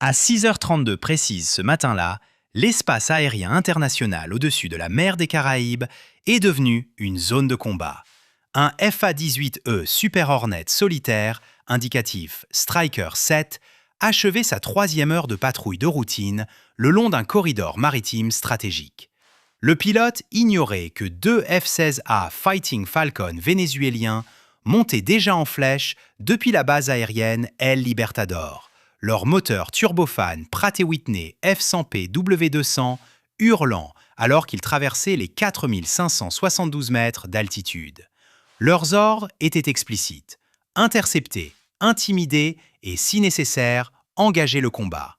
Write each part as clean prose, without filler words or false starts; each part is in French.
À 6h32 précise ce matin-là, l'espace aérien international au-dessus de la mer des Caraïbes est devenu une zone de combat. Un FA-18E Super Hornet solitaire, indicatif Striker 7, achevait sa troisième heure de patrouille de routine le long d'un corridor maritime stratégique. Le pilote ignorait que deux F-16A Fighting Falcon vénézuéliens montaient déjà en flèche depuis la base aérienne El Libertador. Leur moteur turbofan Pratt & Whitney F100P W200 hurlant alors qu'ils traversaient les 4572 mètres d'altitude. Leurs ordres étaient explicites: intercepter, intimider et, si nécessaire, engager le combat.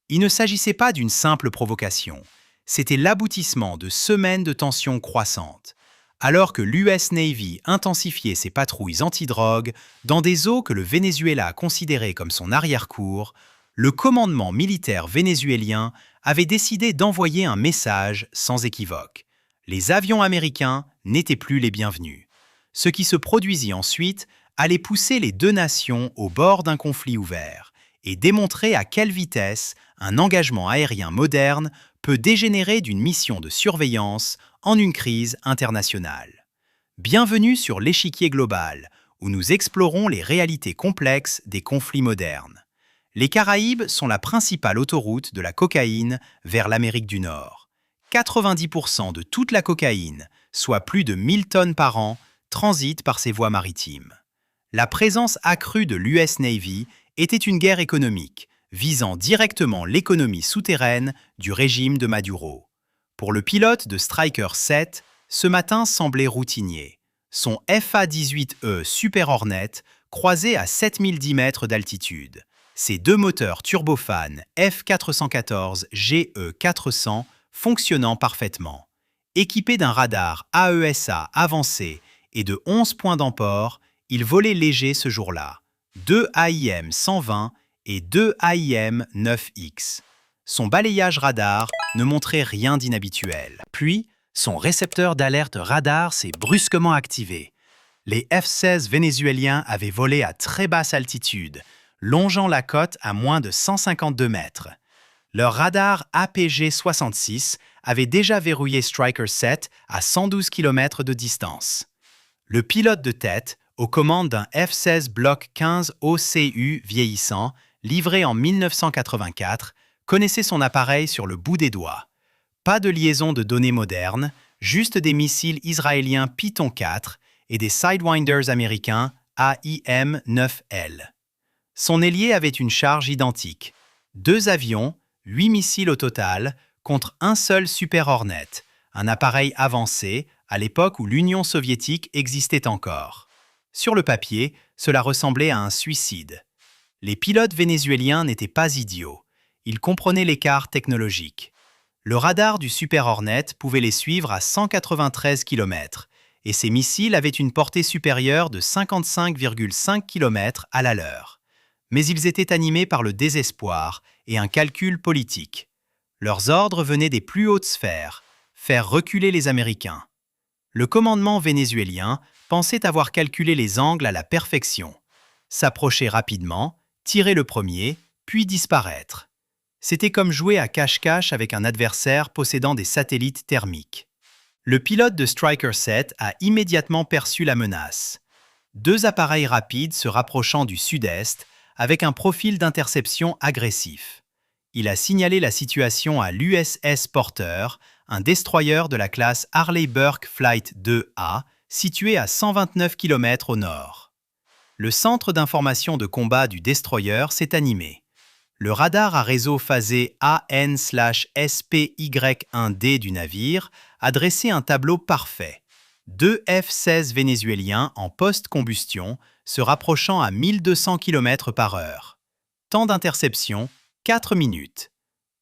Il ne s'agissait pas d'une simple provocation, c'était l'aboutissement de semaines de tensions croissantes. Alors que l'US Navy intensifiait ses patrouilles antidrogue dans des eaux que le Venezuela considérait comme son arrière-cour, le commandement militaire vénézuélien avait décidé d'envoyer un message sans équivoque. Les avions américains n'étaient plus les bienvenus. Ce qui se produisit ensuite allait pousser les deux nations au bord d'un conflit ouvert et démontrer à quelle vitesse un engagement aérien moderne peut dégénérer d'une mission de surveillance en une crise internationale. Bienvenue sur l'échiquier global, où nous explorons les réalités complexes des conflits modernes. Les Caraïbes sont la principale autoroute de la cocaïne vers l'Amérique du Nord. 90% de toute la cocaïne, soit plus de 1000 tonnes par an, transite par ces voies maritimes. La présence accrue de l'US Navy était une guerre économique, visant directement l'économie souterraine du régime de Maduro. Pour le pilote de Striker 7, ce matin semblait routinier. Son FA-18E Super Hornet croisait à 7010 mètres d'altitude. Ses deux moteurs turbofan F414 GE400 fonctionnant parfaitement. Équipé d'un radar AESA avancé et de 11 points d'emport, il volait léger ce jour-là. 2 AIM 120 et 2 AIM 9X. Son balayage radar ne montrait rien d'inhabituel. Puis, son récepteur d'alerte radar s'est brusquement activé. Les F-16 vénézuéliens avaient volé à très basse altitude, longeant la côte à moins de 152 mètres. Leur radar APG-66 avait déjà verrouillé Striker 7 à 112 km de distance. Le pilote de tête, aux commandes d'un F-16 Block 15 OCU vieillissant, livré en 1984, connaissait son appareil sur le bout des doigts. Pas de liaison de données modernes, juste des missiles israéliens Python 4 et des Sidewinders américains AIM-9L. Son ailier avait une charge identique. 2 avions, 8 missiles au total, contre un seul Super Hornet, un appareil avancé à l'époque où l'Union soviétique existait encore. Sur le papier, cela ressemblait à un suicide. Les pilotes vénézuéliens n'étaient pas idiots. Ils comprenaient l'écart technologique. Le radar du Super Hornet pouvait les suivre à 193 km, et ces missiles avaient une portée supérieure de 55,5 km à la leur. Mais ils étaient animés par le désespoir et un calcul politique. Leurs ordres venaient des plus hautes sphères, faire reculer les Américains. Le commandement vénézuélien pensait avoir calculé les angles à la perfection. S'approcher rapidement, tirer le premier, puis disparaître. C'était comme jouer à cache-cache avec un adversaire possédant des satellites thermiques. Le pilote de Striker 7 a immédiatement perçu la menace. 2 appareils rapides se rapprochant du sud-est avec un profil d'interception agressif. Il a signalé la situation à l'USS Porter, un destroyer de la classe Harley-Burke Flight 2A, situé à 129 km au nord. Le centre d'information de combat du destroyer s'est animé. Le radar à réseau phasé AN/SPY1D du navire a dressé un tableau parfait. 2 F-16 vénézuéliens en post-combustion se rapprochant à 1200 km/h. Temps d'interception, 4 minutes.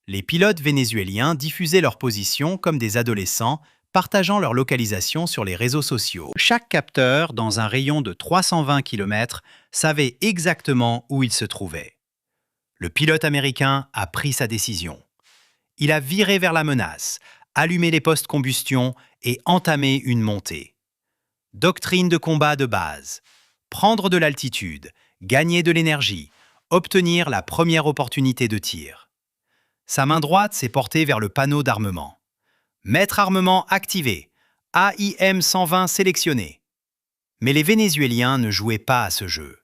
Les pilotes vénézuéliens diffusaient leur position comme des adolescents, partageant leur localisation sur les réseaux sociaux. Chaque capteur, dans un rayon de 320 km, savait exactement où il se trouvait. Le pilote américain a pris sa décision. Il a viré vers la menace, allumé les postes combustion et entamé une montée. Doctrine de combat de base. Prendre de l'altitude, gagner de l'énergie, obtenir la première opportunité de tir. Sa main droite s'est portée vers le panneau d'armement. Maître armement activé. AIM 120 sélectionné. Mais les Vénézuéliens ne jouaient pas à ce jeu.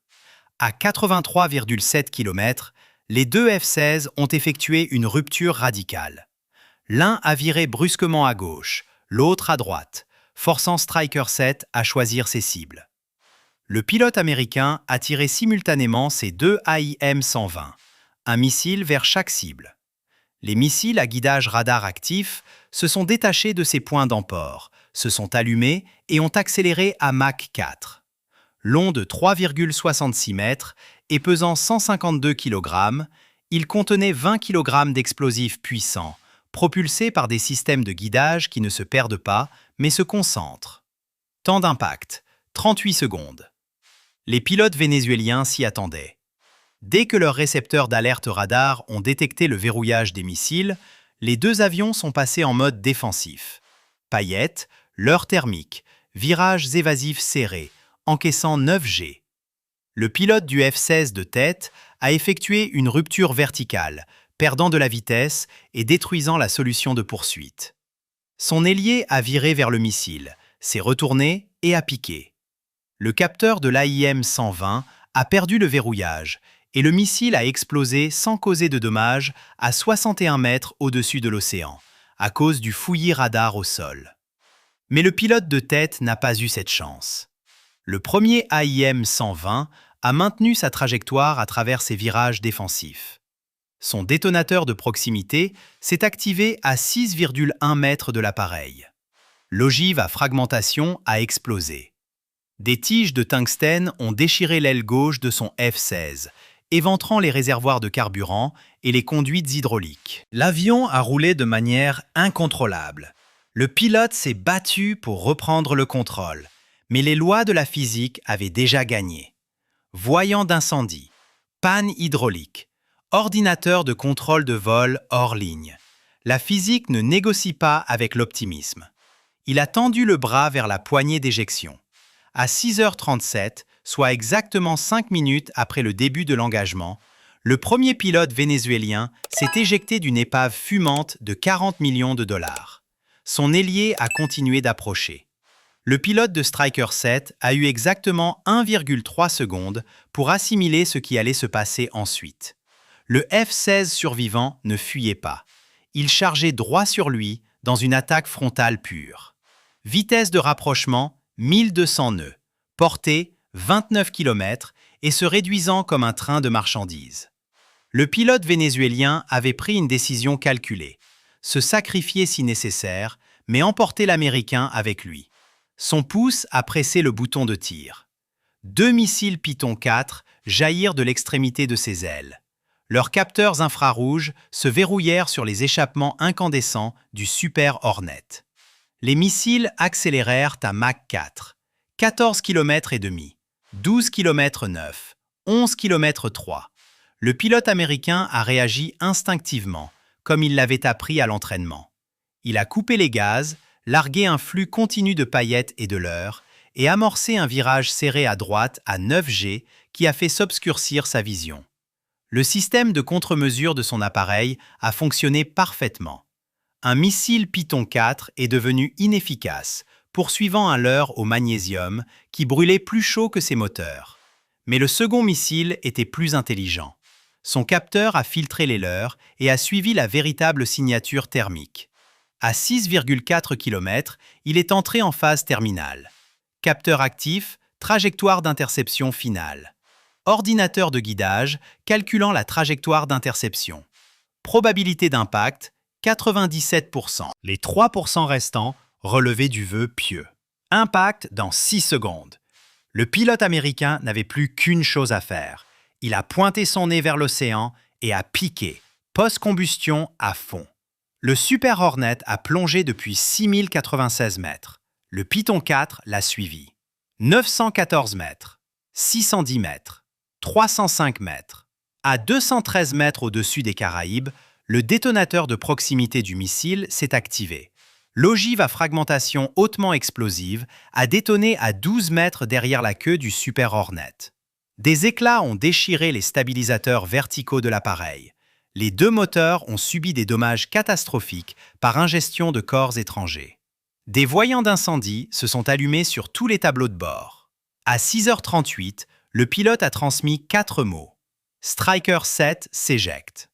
À 83,7 km, les deux F-16 ont effectué une rupture radicale. L'un a viré brusquement à gauche, l'autre à droite, forçant Striker 7 à choisir ses cibles. Le pilote américain a tiré simultanément ses deux AIM 120, un missile vers chaque cible. Les missiles à guidage radar actif se sont détachés de ces points d'emport, se sont allumés et ont accéléré à Mach 4. Long de 3,66 mètres et pesant 152 kg, il contenait 20 kg d'explosifs puissants, propulsés par des systèmes de guidage qui ne se perdent pas, mais se concentrent. Temps d'impact, 38 secondes. Les pilotes vénézuéliens s'y attendaient. Dès que leurs récepteurs d'alerte radar ont détecté le verrouillage des missiles, les deux avions sont passés en mode défensif. Paillettes, leurre thermique, virages évasifs serrés, encaissant 9 G. Le pilote du F-16 de tête a effectué une rupture verticale, perdant de la vitesse et détruisant la solution de poursuite. Son ailier a viré vers le missile, s'est retourné et a piqué. Le capteur de l'AIM 120 a perdu le verrouillage et le missile a explosé sans causer de dommages à 61 mètres au-dessus de l'océan, à cause du fouillis radar au sol. Mais le pilote de tête n'a pas eu cette chance. Le premier AIM 120 a maintenu sa trajectoire à travers ses virages défensifs. Son détonateur de proximité s'est activé à 6,1 mètres de l'appareil. L'ogive à fragmentation a explosé. Des tiges de tungstène ont déchiré l'aile gauche de son F-16, éventrant les réservoirs de carburant et les conduites hydrauliques. L'avion a roulé de manière incontrôlable. Le pilote s'est battu pour reprendre le contrôle, mais les lois de la physique avaient déjà gagné. Voyant d'incendie, panne hydraulique, ordinateur de contrôle de vol hors ligne. La physique ne négocie pas avec l'optimisme. Il a tendu le bras vers la poignée d'éjection. À 6h37, soit exactement 5 minutes après le début de l'engagement, le premier pilote vénézuélien s'est éjecté d'une épave fumante de 40 millions de dollars. Son ailier a continué d'approcher. Le pilote de Striker 7 a eu exactement 1,3 secondes pour assimiler ce qui allait se passer ensuite. Le F-16 survivant ne fuyait pas. Il chargeait droit sur lui dans une attaque frontale pure. Vitesse de rapprochement 1200 nœuds, portée 29 km et se réduisant comme un train de marchandises. Le pilote vénézuélien avait pris une décision calculée, se sacrifier si nécessaire, mais emporter l'Américain avec lui. Son pouce a pressé le bouton de tir. 2 missiles Python 4 jaillirent de l'extrémité de ses ailes. Leurs capteurs infrarouges se verrouillèrent sur les échappements incandescents du Super Hornet. Les missiles accélérèrent à Mach 4, 14 km et demi, 12 km 9, 11 km 3. Le pilote américain a réagi instinctivement, comme il l'avait appris à l'entraînement. Il a coupé les gaz, largué un flux continu de paillettes et de leurres, et amorcé un virage serré à droite à 9 G qui a fait s'obscurcir sa vision. Le système de contre-mesure de son appareil a fonctionné parfaitement. Un missile Python 4 est devenu inefficace, poursuivant un leurre au magnésium qui brûlait plus chaud que ses moteurs. Mais le second missile était plus intelligent. Son capteur a filtré les leurres et a suivi la véritable signature thermique. À 6,4 km, il est entré en phase terminale. Capteur actif, trajectoire d'interception finale. Ordinateur de guidage, calculant la trajectoire d'interception. Probabilité d'impact, 97%. Les 3% restants relevaient du vœu pieux. Impact dans 6 secondes. Le pilote américain n'avait plus qu'une chose à faire. Il a pointé son nez vers l'océan et a piqué, post-combustion à fond. Le Super Hornet a plongé depuis 6096 mètres. Le Python 4 l'a suivi. 914 mètres, 610 mètres, 305 mètres. À 213 mètres au-dessus des Caraïbes, le détonateur de proximité du missile s'est activé. L'ogive à fragmentation hautement explosive a détonné à 12 mètres derrière la queue du Super Hornet. Des éclats ont déchiré les stabilisateurs verticaux de l'appareil. Les deux moteurs ont subi des dommages catastrophiques par ingestion de corps étrangers. Des voyants d'incendie se sont allumés sur tous les tableaux de bord. À 6h38, le pilote a transmis 4 mots. Striker 7 s'éjecte.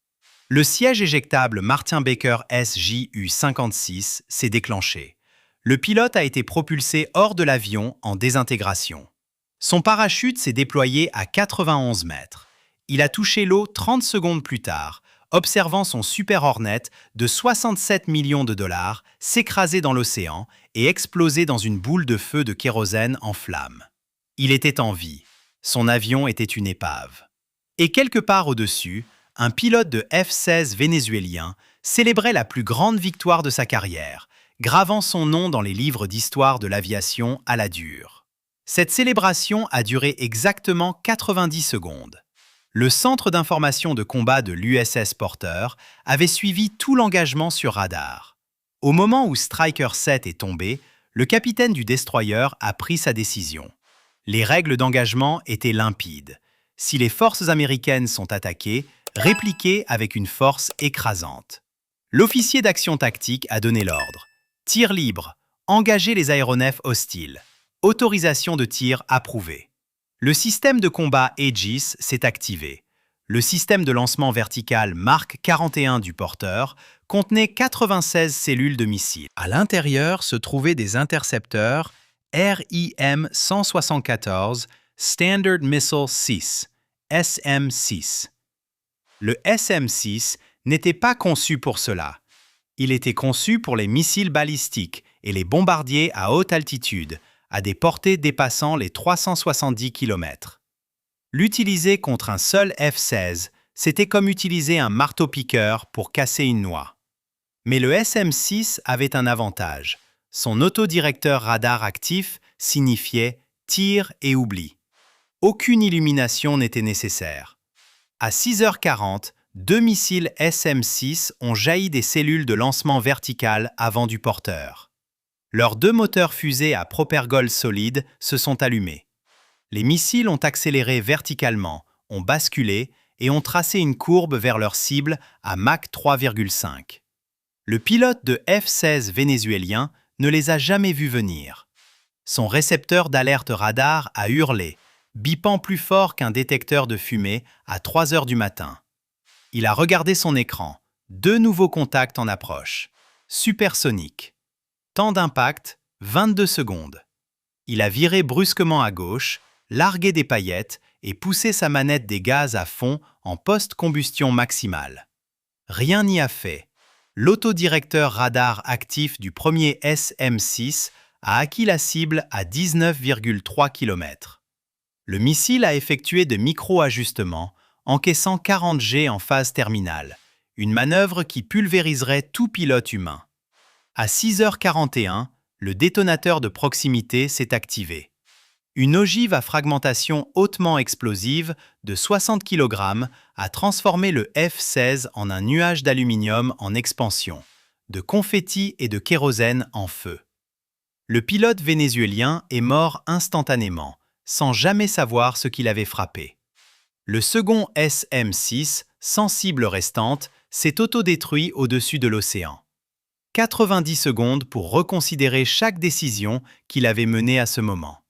Le siège éjectable Martin Baker SJU-56 s'est déclenché. Le pilote a été propulsé hors de l'avion en désintégration. Son parachute s'est déployé à 91 mètres. Il a touché l'eau 30 secondes plus tard, observant son Super Hornet de 67 millions de dollars s'écraser dans l'océan et exploser dans une boule de feu de kérosène en flammes. Il était en vie. Son avion était une épave. Et quelque part au-dessus, un pilote de F-16 vénézuélien célébrait la plus grande victoire de sa carrière, gravant son nom dans les livres d'histoire de l'aviation à la dure. Cette célébration a duré exactement 90 secondes. Le centre d'information de combat de l'USS Porter avait suivi tout l'engagement sur radar. Au moment où Striker 7 est tombé, le capitaine du destroyer a pris sa décision. Les règles d'engagement étaient limpides. Si les forces américaines sont attaquées, répliquez avec une force écrasante. L'officier d'action tactique a donné l'ordre. Tir libre, engagez les aéronefs hostiles. Autorisation de tir approuvée. Le système de combat Aegis s'est activé. Le système de lancement vertical Mark 41 du porteur contenait 96 cellules de missiles. À l'intérieur se trouvaient des intercepteurs RIM-174 Standard Missile 6, SM-6. Le SM-6 n'était pas conçu pour cela. Il était conçu pour les missiles balistiques et les bombardiers à haute altitude, à des portées dépassant les 370 km. L'utiliser contre un seul F-16, c'était comme utiliser un marteau-piqueur pour casser une noix. Mais le SM-6 avait un avantage. Son autodirecteur radar actif signifiait « tir et oubli ». Aucune illumination n'était nécessaire. À 6h40, 2 missiles SM-6 ont jailli des cellules de lancement verticales avant du porteur. Leurs 2 moteurs fusées à propergol solide se sont allumés. Les missiles ont accéléré verticalement, ont basculé et ont tracé une courbe vers leur cible à Mach 3,5. Le pilote de F-16 vénézuélien ne les a jamais vus venir. Son récepteur d'alerte radar a hurlé, bipant plus fort qu'un détecteur de fumée à 3 heures du matin. Il a regardé son écran. 2 nouveaux contacts en approche. Supersonique. Temps d'impact, 22 secondes. Il a viré brusquement à gauche, largué des paillettes et poussé sa manette des gaz à fond en post-combustion maximale. Rien n'y a fait. L'autodirecteur radar actif du premier SM-6 a acquis la cible à 19,3 km. Le missile a effectué de micro-ajustements, encaissant 40 G en phase terminale, une manœuvre qui pulvériserait tout pilote humain. À 6h41, le détonateur de proximité s'est activé. Une ogive à fragmentation hautement explosive de 60 kg a transformé le F-16 en un nuage d'aluminium en expansion, de confettis et de kérosène en feu. Le pilote vénézuélien est mort instantanément, sans jamais savoir ce qu'il avait frappé. Le second SM-6, sans cible restante, s'est autodétruit au-dessus de l'océan. 90 secondes pour reconsidérer chaque décision qu'il avait menée à ce moment.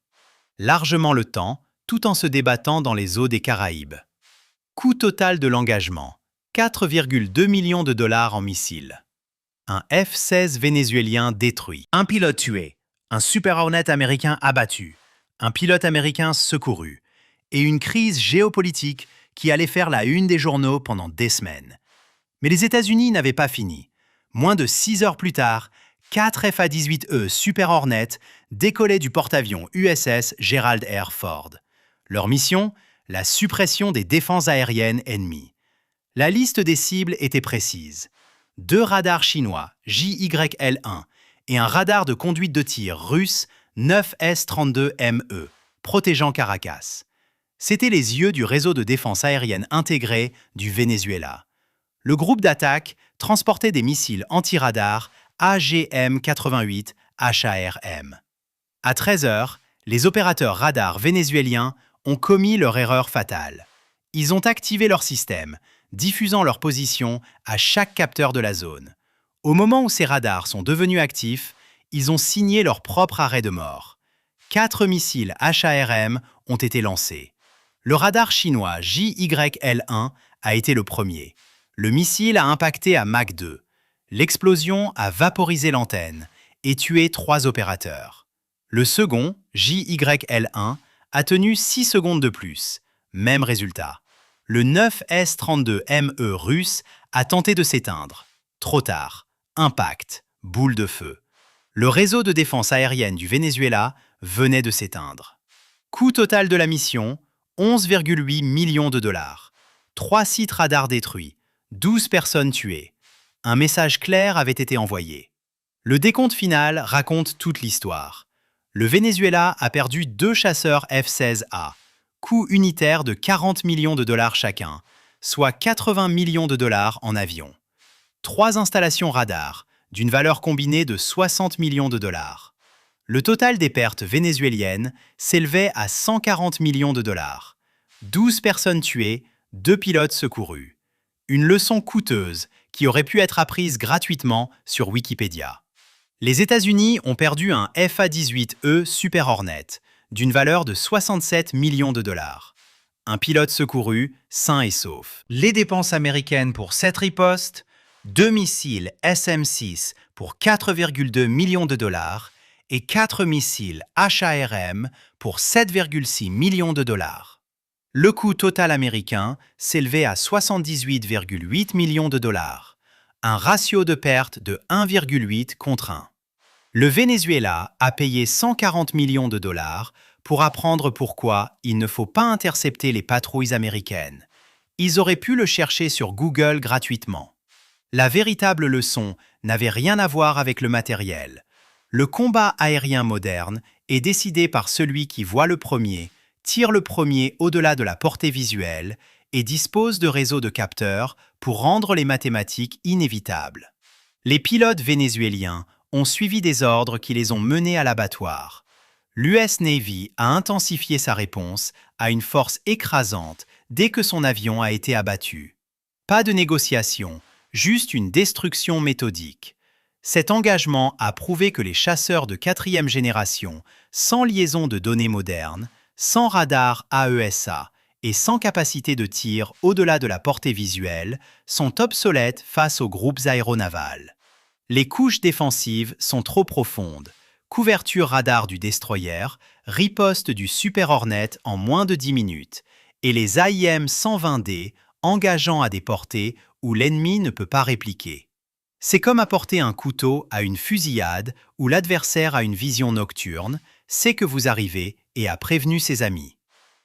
Largement le temps, tout en se débattant dans les eaux des Caraïbes. Coût total de l'engagement, 4,2 millions de dollars en missiles. Un F-16 vénézuélien détruit. Un pilote tué, un Super Hornet américain abattu, un pilote américain secouru, et une crise géopolitique qui allait faire la une des journaux pendant des semaines. Mais les États-Unis n'avaient pas fini. Moins de 6 heures plus tard, 4 FA-18E Super Hornet décollaient du porte-avions USS Gerald R. Ford. Leur mission, la suppression des défenses aériennes ennemies. La liste des cibles était précise. 2 radars chinois JYL-1 et un radar de conduite de tir russe 9S-32ME, protégeant Caracas. C'étaient les yeux du réseau de défense aérienne intégré du Venezuela. Le groupe d'attaque transportait des missiles anti-radar AGM-88 HARM. À 13h, les opérateurs radars vénézuéliens ont commis leur erreur fatale. Ils ont activé leur système, diffusant leur position à chaque capteur de la zone. Au moment où ces radars sont devenus actifs, ils ont signé leur propre arrêt de mort. 4 missiles HARM ont été lancés. Le radar chinois JYL-1 a été le premier. Le missile a impacté à Mach 2. L'explosion a vaporisé l'antenne et tué 3 opérateurs. Le second, JYL-1, a tenu 6 secondes de plus. Même résultat. Le 9S-32ME russe a tenté de s'éteindre. Trop tard. Impact. Boule de feu. Le réseau de défense aérienne du Venezuela venait de s'éteindre. Coût total de la mission, 11,8 millions de dollars. 3 sites radars détruits. 12 personnes tuées. Un message clair avait été envoyé. Le décompte final raconte toute l'histoire. Le Venezuela a perdu 2 chasseurs F-16A, coût unitaire de 40 millions de dollars chacun, soit 80 millions de dollars en avion. 3 installations radars, d'une valeur combinée de 60 millions de dollars. Le total des pertes vénézuéliennes s'élevait à 140 millions de dollars. 12 personnes tuées, 2 pilotes secourus. Une leçon coûteuse qui aurait pu être apprise gratuitement sur Wikipédia. Les États-Unis ont perdu un FA-18E Super Hornet, d'une valeur de 67 millions de dollars. Un pilote secouru, sain et sauf. Les dépenses américaines pour cette riposte, 2 missiles SM-6 pour 4,2 millions de dollars et 4 missiles HARM pour 7,6 millions de dollars. Le coût total américain s'élevait à 78,8 millions de dollars, un ratio de perte de 1,8 contre 1. Le Venezuela a payé 140 millions de dollars pour apprendre pourquoi il ne faut pas intercepter les patrouilles américaines. Ils auraient pu le chercher sur Google gratuitement. La véritable leçon n'avait rien à voir avec le matériel. Le combat aérien moderne est décidé par celui qui voit le premier, tire le premier au-delà de la portée visuelle et dispose de réseaux de capteurs pour rendre les mathématiques inévitables. Les pilotes vénézuéliens ont suivi des ordres qui les ont menés à l'abattoir. L'US Navy a intensifié sa réponse à une force écrasante dès que son avion a été abattu. Pas de négociation, juste une destruction méthodique. Cet engagement a prouvé que les chasseurs de 4e génération, sans liaison de données modernes, sans radar AESA et sans capacité de tir au-delà de la portée visuelle, sont obsolètes face aux groupes aéronavals. Les couches défensives sont trop profondes. Couverture radar du destroyer, riposte du Super Hornet en moins de 10 minutes, et les AIM-120D engageant à des portées où l'ennemi ne peut pas répliquer. C'est comme apporter un couteau à une fusillade où l'adversaire a une vision nocturne, sait que vous arrivez et a prévenu ses amis.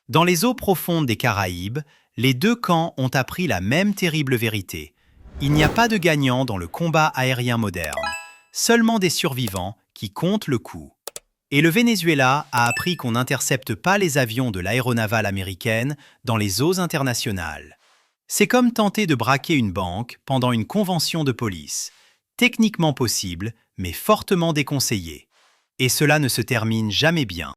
Dans les eaux profondes des Caraïbes, les deux camps ont appris la même terrible vérité. Il n'y a pas de gagnant dans le combat aérien moderne, seulement des survivants qui comptent le coup. Et le Venezuela a appris qu'on n'intercepte pas les avions de l'aéronavale américaine dans les eaux internationales. C'est comme tenter de braquer une banque pendant une convention de police. Techniquement possible, mais fortement déconseillé. Et cela ne se termine jamais bien.